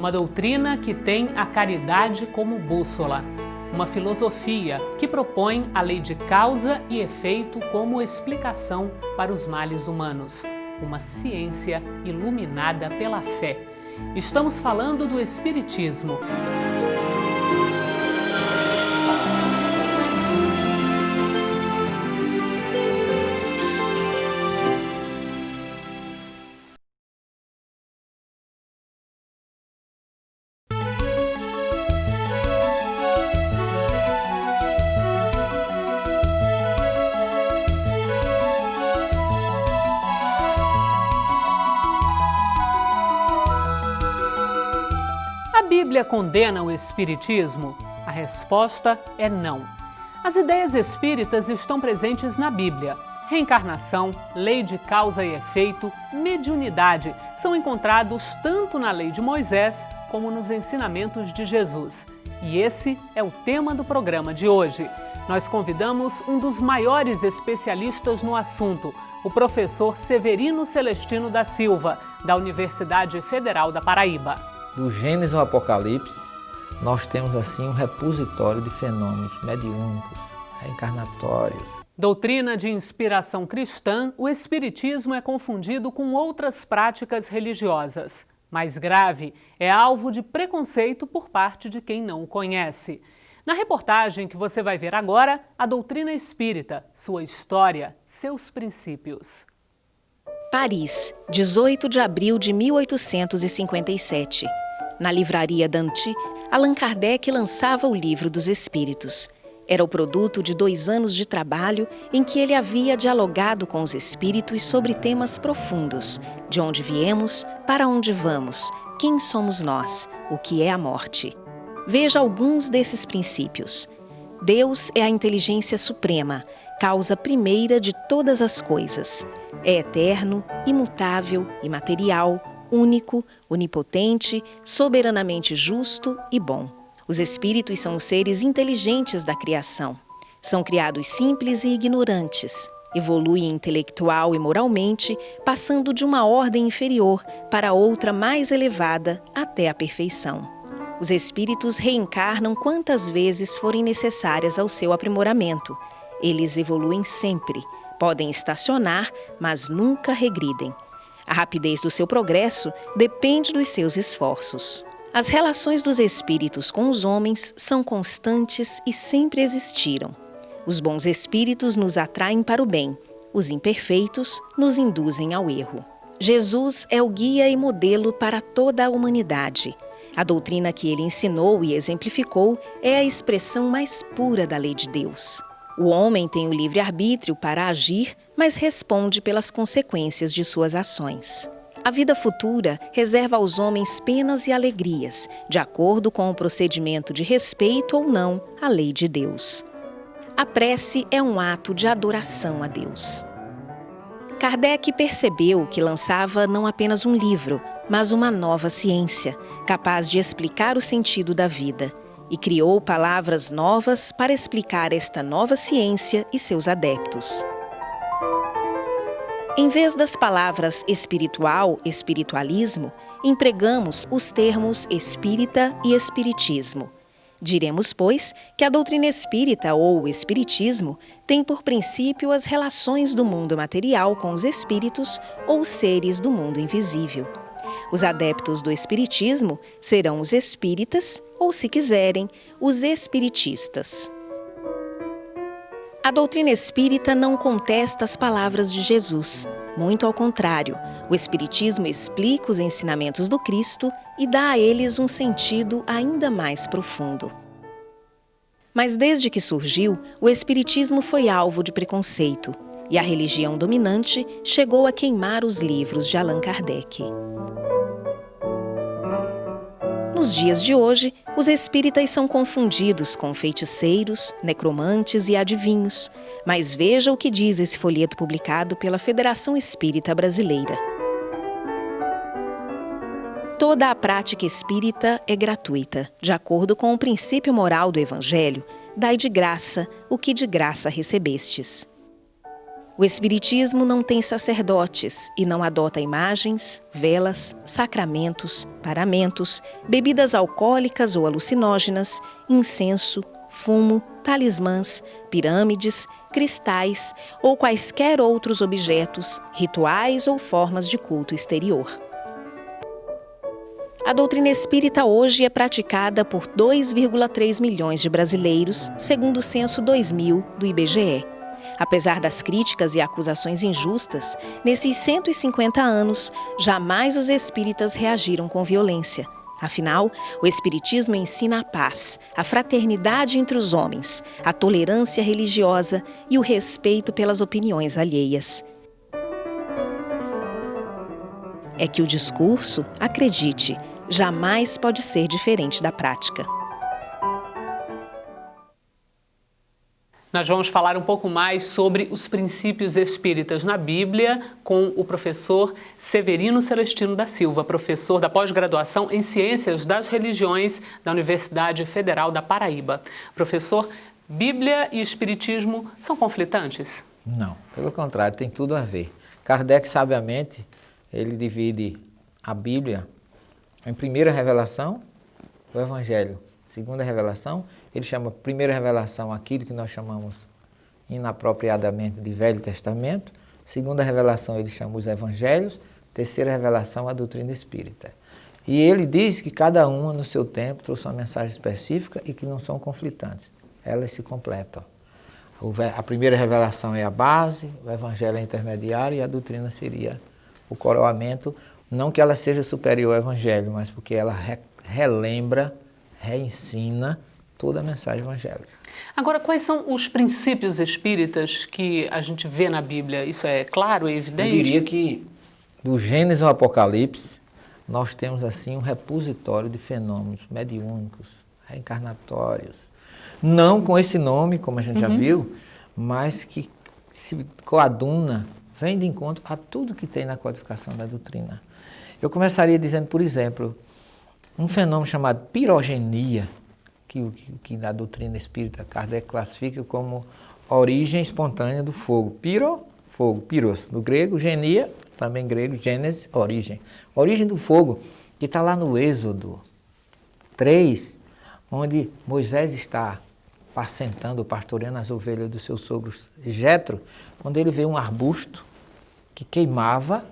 uma doutrina que tem a caridade como bússola. Uma filosofia que propõe a lei de causa e efeito como explicação para os males humanos. Uma ciência iluminada pela fé. Estamos falando do Espiritismo. A Bíblia condena o espiritismo? A resposta é não. As ideias espíritas estão presentes na Bíblia. Reencarnação, lei de causa e efeito, mediunidade são encontrados tanto na lei de Moisés como nos ensinamentos de Jesus. E esse é o tema do programa de hoje. Nós convidamos um dos maiores especialistas no assunto, o professor Severino Celestino da Silva, da Universidade Federal da Paraíba. Do Gênesis ao Apocalipse, nós temos assim um repositório de fenômenos mediúnicos, reencarnatórios. Doutrina de inspiração cristã, o espiritismo é confundido com outras práticas religiosas. Mais grave, é alvo de preconceito por parte de quem não o conhece. Na reportagem que você vai ver agora, a doutrina espírita, sua história, seus princípios. Paris, 18 de abril de 1857. Na livraria Danty, Allan Kardec lançava o Livro dos Espíritos. Era o produto de 2 anos de trabalho em que ele havia dialogado com os espíritos sobre temas profundos: de onde viemos, para onde vamos, quem somos nós, o que é a morte. Veja alguns desses princípios. Deus é a inteligência suprema, causa primeira de todas as coisas. É eterno, imutável, imaterial, único, onipotente, soberanamente justo e bom. Os espíritos são os seres inteligentes da criação. São criados simples e ignorantes. Evoluem intelectual e moralmente, passando de uma ordem inferior para outra mais elevada até a perfeição. Os espíritos reencarnam quantas vezes forem necessárias ao seu aprimoramento. Eles evoluem sempre. Podem estacionar, mas nunca regridem. A rapidez do seu progresso depende dos seus esforços. As relações dos espíritos com os homens são constantes e sempre existiram. Os bons espíritos nos atraem para o bem, os imperfeitos nos induzem ao erro. Jesus é o guia e modelo para toda a humanidade. A doutrina que ele ensinou e exemplificou é a expressão mais pura da lei de Deus. O homem tem o livre-arbítrio para agir, mas responde pelas consequências de suas ações. A vida futura reserva aos homens penas e alegrias, de acordo com o procedimento de respeito ou não à lei de Deus. A prece é um ato de adoração a Deus. Kardec percebeu que lançava não apenas um livro, mas uma nova ciência, capaz de explicar o sentido da vida, e criou palavras novas para explicar esta nova ciência e seus adeptos. Em vez das palavras espiritual, espiritualismo, empregamos os termos espírita e espiritismo. Diremos, pois, que a doutrina espírita ou o espiritismo tem por princípio as relações do mundo material com os espíritos ou seres do mundo invisível. Os adeptos do espiritismo serão os espíritas ou, se quiserem, os espiritistas. A doutrina espírita não contesta as palavras de Jesus. Muito ao contrário, o espiritismo explica os ensinamentos do Cristo e dá a eles um sentido ainda mais profundo. Mas desde que surgiu, o espiritismo foi alvo de preconceito e a religião dominante chegou a queimar os livros de Allan Kardec. Nos dias de hoje, os espíritas são confundidos com feiticeiros, necromantes e adivinhos. Mas veja o que diz esse folheto publicado pela Federação Espírita Brasileira. Toda a prática espírita é gratuita, de acordo com o princípio moral do Evangelho: dai de graça o que de graça recebestes. O Espiritismo não tem sacerdotes e não adota imagens, velas, sacramentos, paramentos, bebidas alcoólicas ou alucinógenas, incenso, fumo, talismãs, pirâmides, cristais ou quaisquer outros objetos, rituais ou formas de culto exterior. A doutrina espírita hoje é praticada por 2,3 milhões de brasileiros, segundo o censo 2000 do IBGE. Apesar das críticas e acusações injustas, nesses 150 anos, jamais os espíritas reagiram com violência. Afinal, o Espiritismo ensina a paz, a fraternidade entre os homens, a tolerância religiosa e o respeito pelas opiniões alheias. É que o discurso, acredite, jamais pode ser diferente da prática. Nós vamos falar um pouco mais sobre os princípios espíritas na Bíblia com o professor Severino Celestino da Silva, professor da pós-graduação em Ciências das Religiões da Universidade Federal da Paraíba. Professor, Bíblia e Espiritismo são conflitantes? Não, pelo contrário, tem tudo a ver. Kardec, sabiamente, ele divide a Bíblia em primeira revelação, o Evangelho. Segunda revelação, ele chama primeira revelação aquilo que nós chamamos inapropriadamente de Velho Testamento. Segunda revelação, ele chama os Evangelhos. Terceira revelação, a doutrina espírita. E ele diz que cada uma, no seu tempo, trouxe uma mensagem específica e que não são conflitantes. Elas se completam. A primeira revelação é a base, o Evangelho é intermediário e a doutrina seria o coroamento. Não que ela seja superior ao Evangelho, mas porque ela relembra, reensina toda a mensagem evangélica. Agora, quais são os princípios espíritas que a gente vê na Bíblia? Isso é claro e evidente? Eu diria que, do Gênesis ao Apocalipse, nós temos assim um repositório de fenômenos mediúnicos, reencarnatórios. Não com esse nome, como a gente já viu, mas que se coaduna, vem de encontro a tudo que tem na codificação da doutrina. Eu começaria dizendo, por exemplo, um fenômeno chamado pirogenia, que na doutrina espírita Kardec classifica como origem espontânea do fogo. Piro, fogo, piros, do grego, genia, também grego, gênese, origem. Origem do fogo, que está lá no Êxodo 3, onde Moisés está apacentando, pastoreando as ovelhas do seu sogro Jetro, quando ele vê um arbusto que queimava,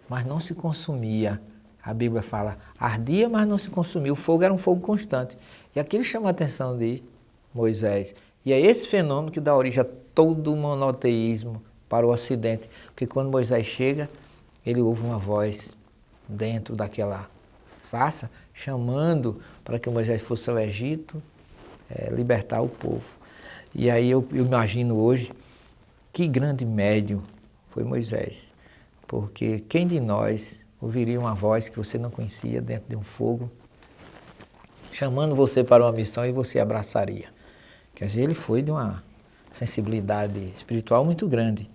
mas não se consumia. A Bíblia fala, ardia, mas não se consumia. O fogo era um fogo constante. E aquilo chama a atenção de Moisés. E é esse fenômeno que dá origem a todo o monoteísmo para o Ocidente. Porque quando Moisés chega, ele ouve uma voz dentro daquela sarça, chamando para que Moisés fosse ao Egito, libertar o povo. E aí eu imagino hoje que grande médium foi Moisés. Porque quem de nós ouviria uma voz que você não conhecia dentro de um fogo, chamando você para uma missão e você abraçaria? Quer dizer, ele foi de uma sensibilidade espiritual muito grande.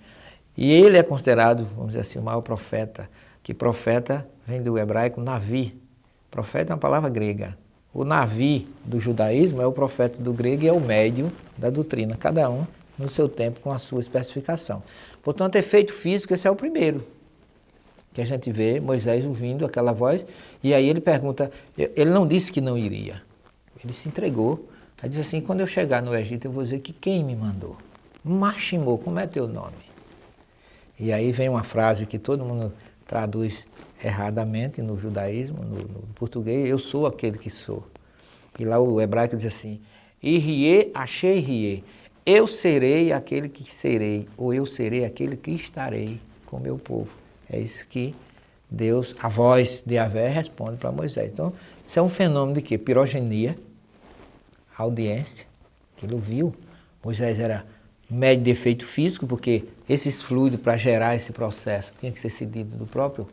E ele é considerado, vamos dizer assim, o maior profeta, que profeta vem do hebraico navi. Profeta é uma palavra grega. O navi do judaísmo é o profeta do grego e é o médium da doutrina, cada um no seu tempo com a sua especificação. Portanto, efeito físico, esse é o primeiro que a gente vê Moisés ouvindo aquela voz, e aí ele pergunta, ele não disse que não iria, ele se entregou, aí diz assim, quando eu chegar no Egito eu vou dizer que quem me mandou? Mashimô, como é teu nome? E aí vem uma frase que todo mundo traduz erradamente no judaísmo, no português, eu sou aquele que sou. E lá o hebraico diz assim, Irie achei rie, eu serei aquele que serei, ou eu serei aquele que estarei com o meu povo. É isso que Deus, a voz de Yahvé, responde para Moisés. Então, isso é um fenômeno de quê? Pirogenia, audiência, que ele ouviu. Moisés era médio de efeito físico, porque esses fluidos, para gerar esse processo, tinha que ser cedido do próprio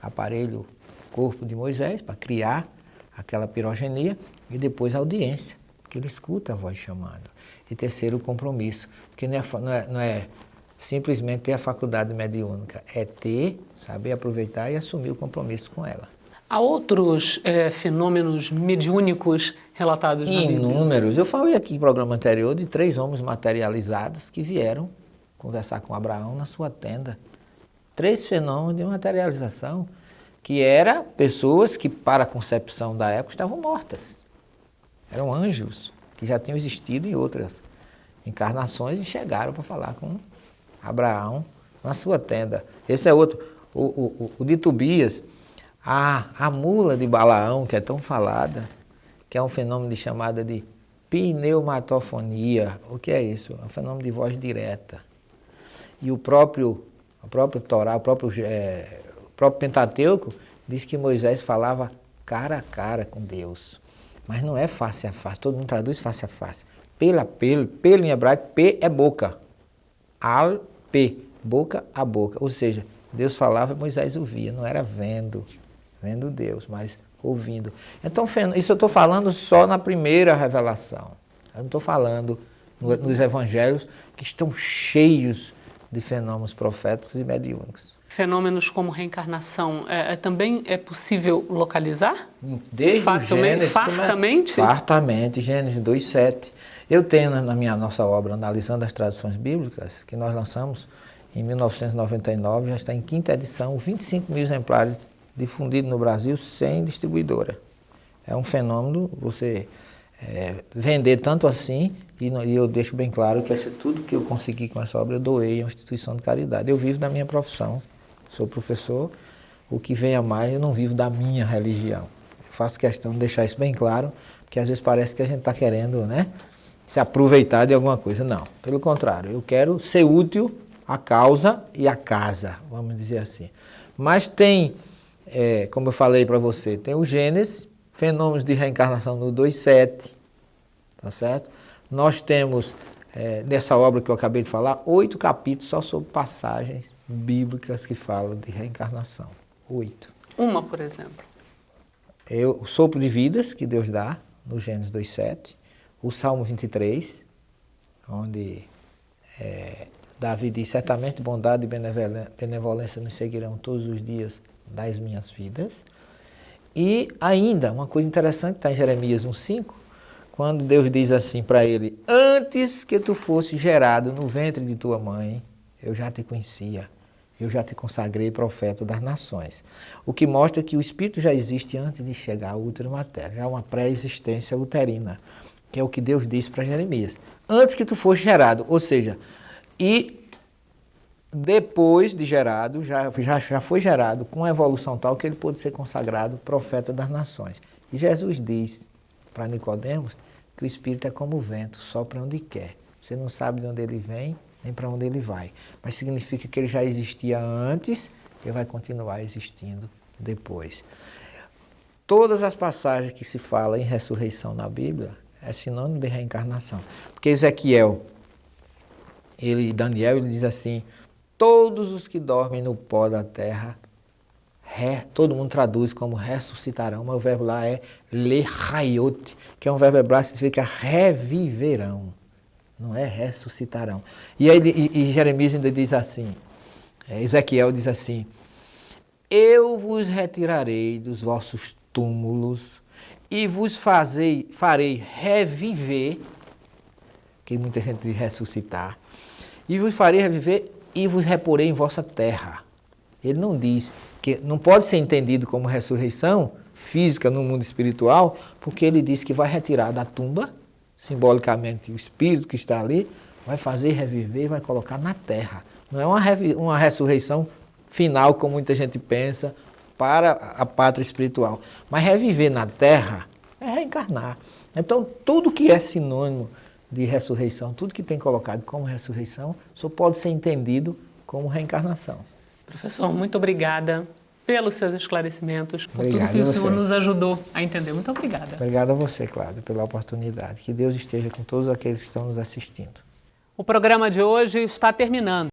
aparelho, corpo de Moisés, para criar aquela pirogenia, e depois a audiência, que ele escuta a voz chamando. E terceiro, o compromisso, porque não é simplesmente ter a faculdade mediúnica, é ter, saber aproveitar e assumir o compromisso com ela. Há outros fenômenos mediúnicos relatados na Bíblia? Inúmeros. Eu falei aqui no programa anterior de 3 homens materializados que vieram conversar com Abraão na sua tenda. 3 fenômenos de materialização, que eram pessoas que, para a concepção da época, estavam mortas. Eram anjos que já tinham existido em outras encarnações e chegaram para falar com Abraão na sua tenda. Esse é outro. O de Tobias, a mula de Balaão, que é tão falada, que é um fenômeno chamado de pneumatofonia. O que é isso? É um fenômeno de voz direta. E o próprio Torá, o próprio Pentateuco, diz que Moisés falava cara a cara com Deus. Mas não é face a face, todo mundo traduz face a face. Pelo em hebraico, P é boca. Al, P, boca a boca. Ou seja, Deus falava e Moisés ouvia, não era vendo Deus, mas ouvindo. Então, isso eu estou falando só na primeira revelação. Eu não estou falando nos evangelhos que estão cheios de fenômenos proféticos e mediúnicos. Fenômenos como reencarnação também é possível localizar? Desde facilmente, Gênesis, fartamente? Fartamente, Gênesis 2:7. Eu tenho na nossa obra, Analisando as Tradições Bíblicas, que nós lançamos em 1999, já está em 5ª edição, 25 mil exemplares difundidos no Brasil sem distribuidora. É um fenômeno você vender tanto assim, e eu deixo bem claro que tudo que eu consegui com essa obra eu doei a uma instituição de caridade. Eu vivo da minha profissão, sou professor, o que vem a mais eu não vivo da minha religião. Eu faço questão de deixar isso bem claro, porque às vezes parece que a gente está querendo, se aproveitar de alguma coisa. Não, pelo contrário, eu quero ser útil à causa e à casa, vamos dizer assim. Mas tem, como eu falei para você, tem o Gênesis, fenômenos de reencarnação no 2:7, tá certo? Nós temos, nessa obra que eu acabei de falar, 8 capítulos só sobre passagens bíblicas que falam de reencarnação. 8. Uma, por exemplo. O sopro de vidas que Deus dá, no Gênesis 2:7. O Salmo 23, onde Davi diz, certamente bondade e benevolência nos seguirão todos os dias das minhas vidas. E ainda, uma coisa interessante, está em Jeremias 1:5, quando Deus diz assim para ele, antes que tu fosse gerado no ventre de tua mãe, eu já te conhecia, eu já te consagrei profeta das nações. O que mostra que o Espírito já existe antes de chegar ao útero materno, já é uma pré-existência uterina, que é o que Deus disse para Jeremias. Antes que tu fosse gerado, ou seja, e depois de gerado, já foi gerado com uma evolução tal que ele pôde ser consagrado profeta das nações. E Jesus diz para Nicodemos que o Espírito é como o vento, sopra onde quer. Você não sabe de onde ele vem, nem para onde ele vai. Mas significa que ele já existia antes e vai continuar existindo depois. Todas as passagens que se fala em ressurreição na Bíblia é sinônimo de reencarnação. Porque Ezequiel, Daniel, ele diz assim, todos os que dormem no pó da terra, todo mundo traduz como ressuscitarão, mas o verbo lá é lechaiot, que é um verbo hebraico que significa reviverão, não é ressuscitarão. E aí e Jeremias ainda diz assim, Ezequiel diz assim, eu vos retirarei dos vossos túmulos e vos farei reviver, que muita gente diz ressuscitar, e vos farei reviver e vos reporei em vossa terra. Ele não diz que não pode ser entendido como ressurreição física no mundo espiritual, porque ele diz que vai retirar da tumba, simbolicamente o espírito que está ali, vai fazer reviver e vai colocar na terra. Não é uma ressurreição final, como muita gente pensa, para a pátria espiritual. Mas reviver na terra é reencarnar. Então, tudo que é sinônimo de ressurreição, tudo que tem colocado como ressurreição, só pode ser entendido como reencarnação. Professor, muito obrigada pelos seus esclarecimentos, por Obrigado tudo que o senhor nos ajudou a entender. Muito obrigada. Obrigado a você, Cláudia, pela oportunidade. Que Deus esteja com todos aqueles que estão nos assistindo. O programa de hoje está terminando.